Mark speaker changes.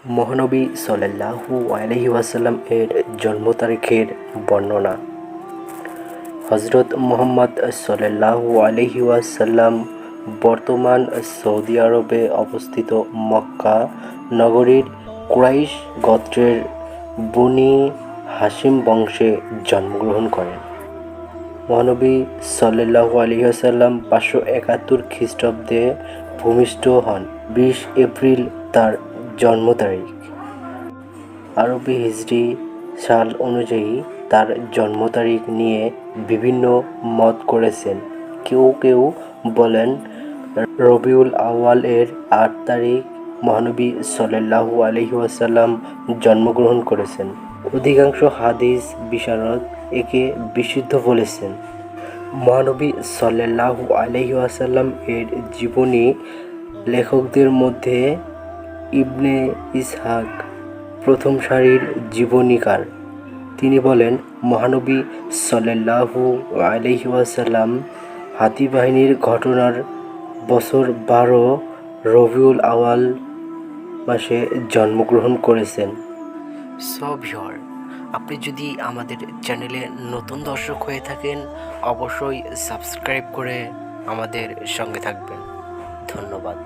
Speaker 1: মহানবী সাল্লাল্লাহু আলাইহি ওয়াসাল্লাম এর জন্ম তারিখের বর্ণনা। হযরত মুহাম্মদ সাল্লাল্লাহু আলাইহি ওয়াসাল্লাম বর্তমান সৌদি আরবে অবস্থিত মক্কা নগরীর কুরাইশ গোত্রের বনী হাশিম বংশে জন্মগ্রহণ করেন। মহানবী সাল্লাল্লাহু আলাইহি ওয়াসাল্লাম 571 খ্রিস্টাব্দে ভূমিষ্ঠ হন। 20 এপ্রিল তার জন্ম তারিখ। আরবি হিজরি সাল অনুযায়ী তার জন্ম তারিখ নিয়ে বিভিন্ন মত করেছেন। কেউ কেউ বলেন রবিউল আউয়াল এর 8 তারিখ মহানবী সাল্লাল্লাহু আলাইহি ওয়াসাল্লাম জন্মগ্রহণ করেছেন। অধিকাংশ হাদিস বিশারদ একে বিশুদ্ধ বলেছেন। মহানবী সাল্লাল্লাহু আলাইহি ওয়াসাল্লাম এর জীবনী লেখকদের মধ্যে ইবনে ইসহাক প্রথম সারির জীবনীকার। তিনি বলেন, মহানবী সাল্লাল্লাহু আলাইহি ওয়াসাল্লাম হাতি বাহিনীর ঘটনার বছর 12 রবিউল আউয়াল মাসে জন্মগ্রহণ করেছেন। ভিউয়ার, আপনি যদি আমাদের চ্যানেলে নতুন দর্শক হয়ে থাকেন, অবশ্যই সাবস্ক্রাইব করে আমাদের সঙ্গে থাকবেন। ধন্যবাদ।